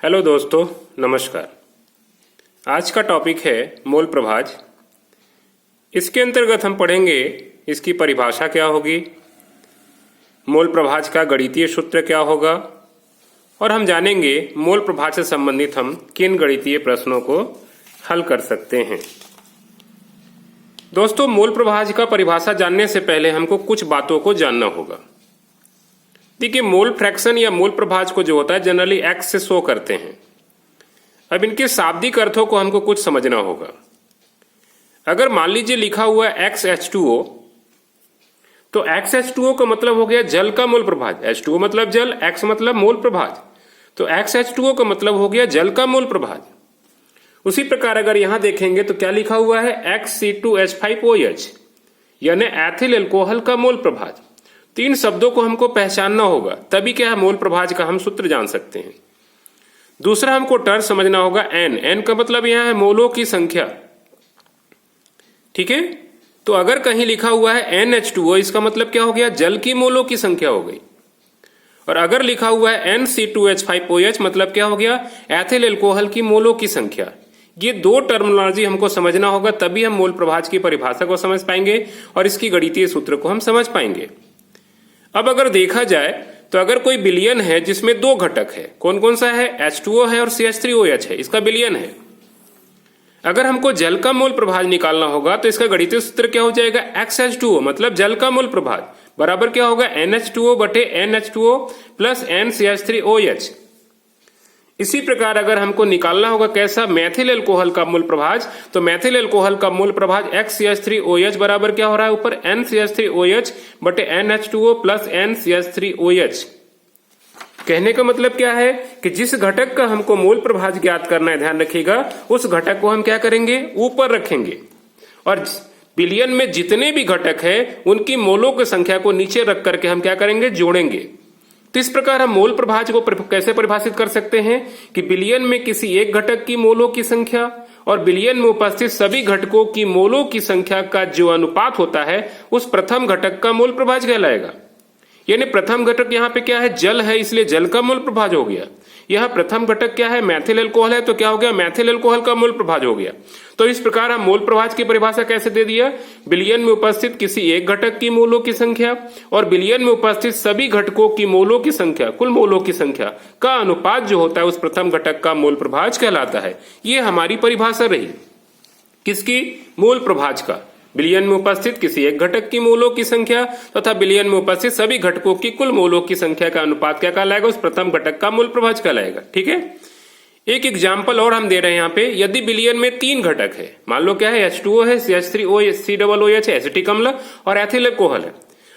Hello दोस्तों, नमस्कार। आज का टॉपिक है मोल प्रभाज। इसके अंतर्गत हम पढ़ेंगे इसकी परिभाषा क्या होगी, मोल प्रभाज का गणितीय सूत्र क्या होगा और हम जानेंगे मोल प्रभाज से संबंधित हम किन गणितीय प्रश्नों को हल कर सकते हैं। दोस्तों, मोल प्रभाज का परिभाषा जानने से पहले हमको कुछ बातों को जानना होगा। देखिए, मोल फ्रैक्शन या मोल प्रभाज को जो होता है जनरली एक्स से शो करते हैं। अब इनके शाब्दिक अर्थों को हमको कुछ समझना होगा। अगर मान लीजिए लिखा हुआ है XH2O, तो XH2O का मतलब हो गया जल का मोल प्रभाज। H2O मतलब जल, X मतलब मोल प्रभाज, तो XH2O का मतलब हो गया जल का मोल प्रभाज। उसी प्रकार अगर यहां देखेंगे तो क्या लिखा हुआ है XC2H5OH, यानी एथिल अल्कोहल का मोल प्रभाज। तीन शब्दों को हमको पहचानना होगा, तभी क्या है मोल प्रभाज का हम सूत्र जान सकते हैं। दूसरा हमको टर्म समझना होगा N का मतलब यहां है मोलों की संख्या। ठीक है, तो अगर कहीं लिखा हुआ है NH2O, इसका मतलब क्या हो गया, जल की मोलों की संख्या हो गई। और अगर लिखा हुआ है NC2H5OH, मतलब क्या हो गया, एथिल अल्कोहल की मोलों की संख्या। ये दो टर्मिनोलॉजी हमको समझना होगा, तभी हम मोल प्रभाज की परिभाषा को समझ पाएंगे और इसकी गणितीय सूत्र को हम समझ पाएंगे। अब अगर देखा जाए तो अगर कोई विलयन है जिसमें दो घटक है, कौन कौन सा है, H2O है और CH3OH है, इसका विलयन है। अगर हमको जल का मोल प्रभाज निकालना होगा तो इसका गणितीय सूत्र क्या हो जाएगा, XH2O मतलब जल का मोल प्रभाज बराबर क्या होगा, NH2O बटे NH2O प्लस NCH3OH। इसी प्रकार अगर हमको निकालना होगा कैसा, मैथिल अल्कोहल का मूल प्रभाज, तो मैथिल अल्कोहल का मूल प्रभाज XCH3OH बराबर क्या हो रहा है, ऊपर NCH3OH बटे NH2O प्लस NCH3OH। कहने का मतलब क्या है कि जिस घटक का हमको मोल प्रभाज ज्ञात करना है, ध्यान रखिएगा, उस घटक को हम क्या करेंगे, ऊपर रखेंगे और विलयन में जितने भी घटक है उनकी मोलों की संख्या को नीचे रख करके हम क्या करेंगे, जोड़ेंगे। तो इस प्रकार हम मोल प्रभाज को कैसे परिभाषित कर सकते हैं कि विलयन में किसी एक घटक की मोलों की संख्या और विलयन में उपस्थित सभी घटकों की मोलों की संख्या का जो अनुपात होता है उस प्रथम घटक का मोल प्रभाज कहलाएगा। यानी प्रथम घटक यहाँ पे क्या है, जल है, इसलिए जल का मोल प्रभाज हो गया। यह प्रथम घटक क्या है, मैथिल अल्कोहल है, तो क्या हो गया, मैथिल अल्कोहल का मोल प्रभाज हो गया। तो इस प्रकार हम मोल प्रभाज की परिभाषा कैसे दे दिया, विलयन में उपस्थित किसी एक घटक की मोलों की संख्या और विलयन में उपस्थित सभी घटकों की मोलों की संख्या, कुल मोलों की संख्या का अनुपात जो होता है उस प्रथम घटक का मोल प्रभाज कहलाता है। ये हमारी परिभाषा रही किसकी, मोल प्रभाज का। विलयन में उपस्थित किसी एक घटक की मोलों की संख्या तथा विलयन में उपस्थित सभी घटकों की कुल मोलों की संख्या का अनुपात क्या कहलाएगा, उस प्रथम घटक का मोल प्रभाज कहलाएगा। ठीक है, एक एग्जाम्पल और हम दे रहे हैं यहाँ पे। यदि विलयन में तीन घटक है, मान लो क्या है, H2O है, CH3OH, COOH है, एसिटिक अम्ल और एथिल अल्कोहल है,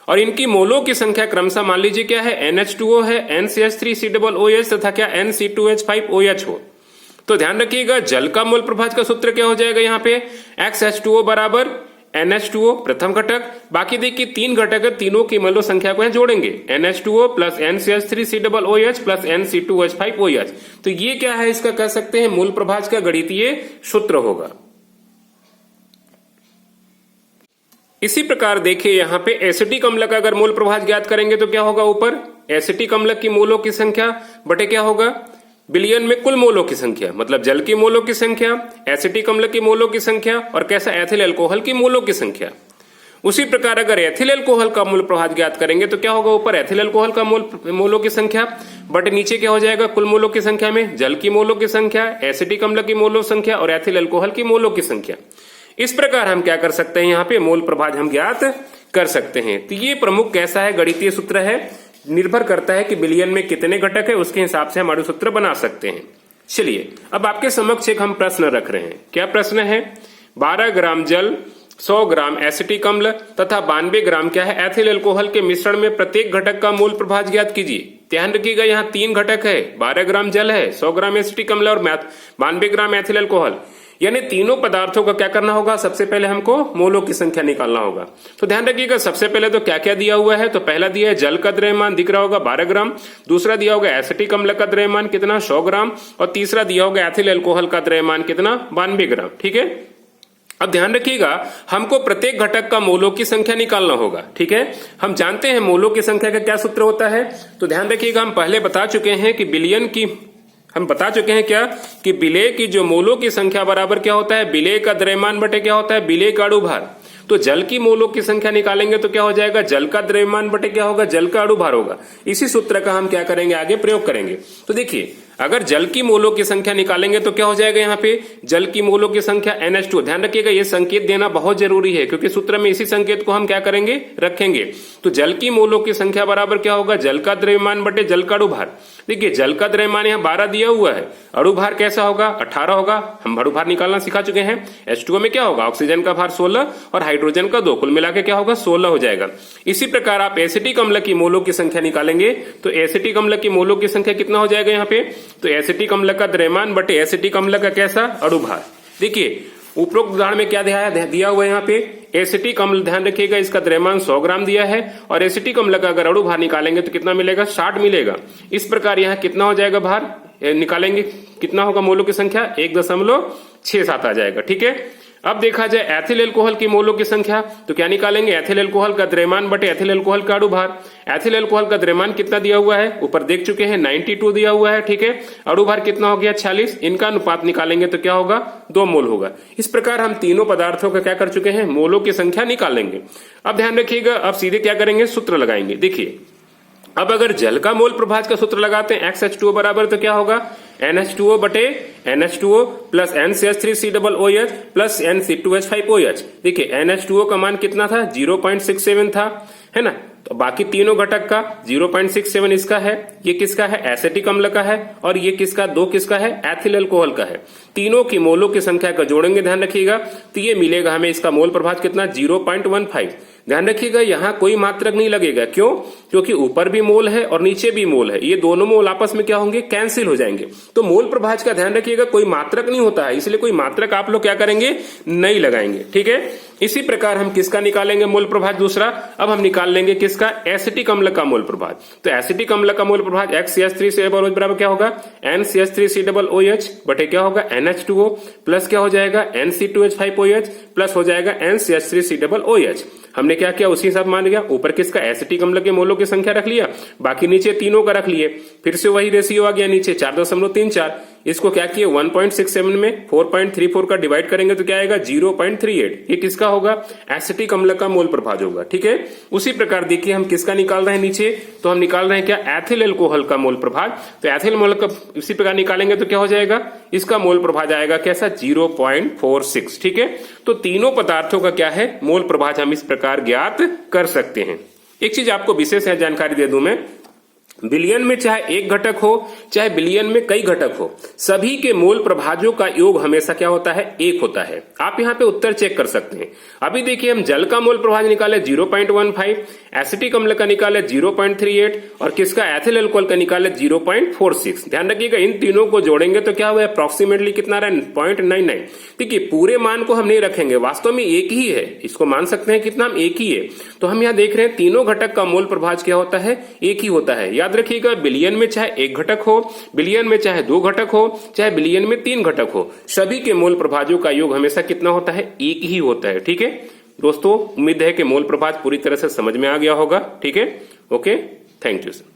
और इनकी मोलों की संख्या क्रमशः मान लीजिए क्या है, NH2O है, NCH3COOH तथा क्या NC2H5OH हो, तो ध्यान रखिएगा जल का मोल प्रभाज का सूत्र क्या हो जाएगा, यहाँ पे XH2O बराबर NH2O प्रथम घटक, बाकी देखिए तीन घटक है, तीनों की मोल संख्या को जोड़ेंगे, NH2O plus NCH3COOH plus NC2H5OH। तो ये क्या है, इसका कह सकते हैं मूल प्रभाज का गणितीय सूत्र होगा। इसी प्रकार देखिए यहाँ पे एसिटिक अम्ल का अगर मोल प्रभाज ज्ञात करेंगे तो क्या होगा, ऊपर एसिटिक अम्ल की मोलों की संख्या बटे क्या होगा, विलयन में कुल मोलों की संख्या, मतलब जल की मोलों की संख्या, एसिटिक अम्ल की मोलों की संख्या और कैसा, एथिल अल्कोहल की मोलों की संख्या। उसी प्रकार अगर एथिल अल्कोहल का मोल प्रभाज ज्ञात करेंगे तो क्या होगा, ऊपर एथिल अल्कोहल का मोलों की संख्या बटे नीचे क्या हो जाएगा, कुल मोलों की संख्या में जल की मोलों की संख्या, एसिटिक अम्ल की मोलों संख्या और एथिल अल्कोहल की मोलों की संख्या। इस प्रकार हम क्या कर सकते हैं, यहाँ पे मोल प्रभाज हम ज्ञात कर सकते हैं। तो ये प्रमुख कैसा है गणितीय सूत्र है, निर्भर करता है कि विलयन में कितने घटक है, उसके हिसाब से हमारे सूत्र बना सकते हैं। चलिए अब आपके समक्ष एक हम प्रश्न रख रहे हैं। क्या प्रश्न है, 12 ग्राम जल, 100 ग्राम एसिटिक अम्ल तथा 92 ग्राम क्या है, एथिल अल्कोहल के मिश्रण में प्रत्येक घटक का मोल प्रभाज ज्ञात कीजिए। ध्यान रखिएगा यहाँ तीन घटक है, 12 ग्राम जल है, 100 ग्राम एसिटिक अम्ल और 92 ग्राम एथिल अल्कोहल, यानी तीनों पदार्थों का क्या करना होगा, सबसे पहले हमको मोलों की संख्या निकालना होगा। तो ध्यान रखिएगा सबसे पहले तो क्या क्या दिया हुआ है, तो पहला दिया है जल का द्रव्यमान दिख रहा होगा 12 ग्राम, दूसरा दिया होगा एसिटिक अम्ल का द्रव्यमान कितना 100 ग्राम और तीसरा दिया होगा एथिल अल्कोहल का द्रव्यमान कितना 92 ग्राम। ठीक है, अब ध्यान रखिएगा हमको प्रत्येक घटक का मोलों की संख्या निकालना होगा। ठीक है, हम जानते हैं मोलों की संख्या का क्या सूत्र होता है, तो ध्यान रखिएगा हम पहले बता चुके हैं कि विलयन की हम बता चुके हैं क्या कि विलेय की जो मोलों की संख्या बराबर क्या होता है, विलेय का द्रव्यमान बटे क्या होता है, विलेय का अणुभार। तो जल की मोलों की संख्या निकालेंगे तो क्या हो जाएगा, जल का द्रव्यमान बटे क्या होगा, जल का अणुभार होगा। इसी सूत्र का हम क्या करेंगे, आगे प्रयोग करेंगे। तो देखिए अगर जल की मोलों की संख्या निकालेंगे तो क्या हो जाएगा, यहाँ पे जल की मोलों की संख्या NH2। ध्यान रखिएगा ये संकेत देना बहुत जरूरी है, क्योंकि सूत्र में इसी संकेत को हम क्या करेंगे, रखेंगे। तो जल की मोलों की संख्या बराबर क्या होगा, जल का द्रव्यमान बटे जल का अणुभार। देखिए जल का द्रव्यमान यहाँ 12 दिया हुआ है, अणुभार कैसा होगा, 18 होगा। हम अणुभार निकालना सिखा चुके हैं। H2O में क्या होगा, ऑक्सीजन का भार 16 और हाइड्रोजन का 2, कुल मिला के क्या होगा, 16 हो जाएगा। इसी प्रकार आप एसिटिक अम्ल की मोलों की संख्या निकालेंगे तो एसिटिक अम्ल की मोलों की संख्या कितना हो जाएगा यहाँ पे, तो एसिटिक अम्ल का द्रव्यमान बटे एसिटिक अम्ल का कैसा, अणुभार। देखिए उपरोक्त उदाहरण में क्या दिया हुआ है यहाँ पे, एसिटिक अम्ल, ध्यान रखिएगा इसका द्रव्यमान 100 ग्राम दिया है और एसिटिक अम्ल का अगर अणुभार निकालेंगे तो कितना मिलेगा, 60 मिलेगा। इस प्रकार यहाँ कितना हो जाएगा भार निकालेंगे, कितना होगा मोलों की संख्या, 1.67 आ जाएगा। ठीक है, अब देखा जाए एथिल एल्कोहल की मोलों की संख्या तो क्या निकालेंगे, एथिल एल्कोहल का द्रव्यमान बटे एथिल एल्कोहल का अणुभार। एथिल एल्कोहल का द्रव्यमान कितना दिया हुआ है, ऊपर देख चुके हैं 92 दिया हुआ है। ठीक है, अणुभार कितना हो गया, 46। इनका अनुपात निकालेंगे तो क्या होगा, 2 मोल होगा। इस प्रकार हम तीनों पदार्थों का क्या कर चुके हैं, मोलों की संख्या निकालेंगे। अब ध्यान रखिएगा, अब सीधे क्या करेंगे, सूत्र लगाएंगे। देखिए अब अगर जल का मोल प्रभाज का सूत्र लगाते हैं XH2O बराबर तो क्या होगा, NH2O बटे NH2O plus NCH3COOH plus NC2H5OH। देखिए NH2O का मान कितना था, 0.67 था, है ना। तो बाकी तीनों घटक का 0.67 इसका है, ये किसका है, एसिटिक अम्ल का है, और ये किसका, 2 किसका है, एथिल अल्कोहल का है। तीनों की मोलों की संख्या का जोड़ेंगे, ध्यान रखिएगा, तो ये मिलेगा हमें इसका मोल प्रभाज कितना, 0.15। ध्यान रखिएगा यहाँ कोई मात्रक नहीं लगेगा, क्यों, क्योंकि ऊपर भी मोल है और नीचे भी मोल है, ये दोनों मोल आपस में क्या होंगे, कैंसिल हो जाएंगे। तो मोल प्रभाज का ध्यान रखिएगा कोई मात्रक नहीं होता है, इसलिए कोई मात्रक आप लोग क्या करेंगे, नहीं लगाएंगे। ठीक है, इसी प्रकार हम किसका निकालेंगे मोल प्रभाज दूसरा, अब हम निकाल लेंगे किसका, एसिटिक अम्ल का मोल प्रभाज। तो एसिटिक अम्ल का मोल प्रभाज XCH3COOH बराबर क्या होगा, NCH3COOH बटे क्या होगा, NH2O प्लस क्या हो जाएगा, NC2H5OH प्लस हो जाएगा NCH3COOH। हमने क्या किया, उसी हिसाब मान लिया, ऊपर किसका, एसिटिक अम्ल के मोलों की संख्या रख लिया, बाकी नीचे तीनों का रख लिए, फिर से वही रेशियो आ गया नीचे 4.34। इसको क्या किया, 1.67 में 4.34 का डिवाइड करेंगे तो क्या आएगा, 0.38। ये किसका होगा, एसिटिक अम्ल का मोल प्रभाज होगा। ठीक है, उसी प्रकार देखिए हम किसका निकाल रहे हैं नीचे, तो हम निकाल रहे हैं क्या, एथिल एल्कोहल का मोल प्रभाज। तो एथिल मोल का इसी प्रकार निकालेंगे तो क्या हो जाएगा, इसका मोल प्रभाज आएगा कैसा, 0.46। ठीक है, तो तीनों पदार्थों का क्या है, मोल प्रभाज हम इस प्रकार ज्ञात कर सकते हैं। एक चीज आपको विशेष जानकारी दे दूं मैं, बिलियन में चाहे एक घटक हो चाहे बिलियन में कई घटक हो, सभी के मोल प्रभाजों का योग हमेशा क्या होता है, 1 होता है। आप यहाँ पे उत्तर चेक कर सकते हैं। अभी देखिए हम जल का मोल प्रभाज निकाले 0.15, एसिटिक अम्ल का निकाले 0.38 और किसका, एथिल अल्कोहल का निकाले 0.46। ध्यान रखिएगा इन तीनों को जोड़ेंगे तो क्या हुआ, अप्रोक्सीमेटली कितना रहा, 0.99। देखिए पूरे मान को हम नहीं रखेंगे, वास्तव में एक ही है, इसको मान सकते हैं कितना, हम एक ही है। तो हम यहाँ देख रहे हैं तीनों घटक का मोल प्रभाज क्या होता है, एक ही होता है। याद रखिएगा बिलियन में चाहे एक घटक हो, बिलियन में चाहे 2 घटक हो, चाहे बिलियन में 3 घटक हो, सभी के मोल प्रभाजों का योग हमेशा कितना होता है, एक ही होता है। ठीक है दोस्तों, उम्मीद है कि मोल प्रभाज पूरी तरह से समझ में आ गया होगा। ठीक है, ओके, थैंक यू सर।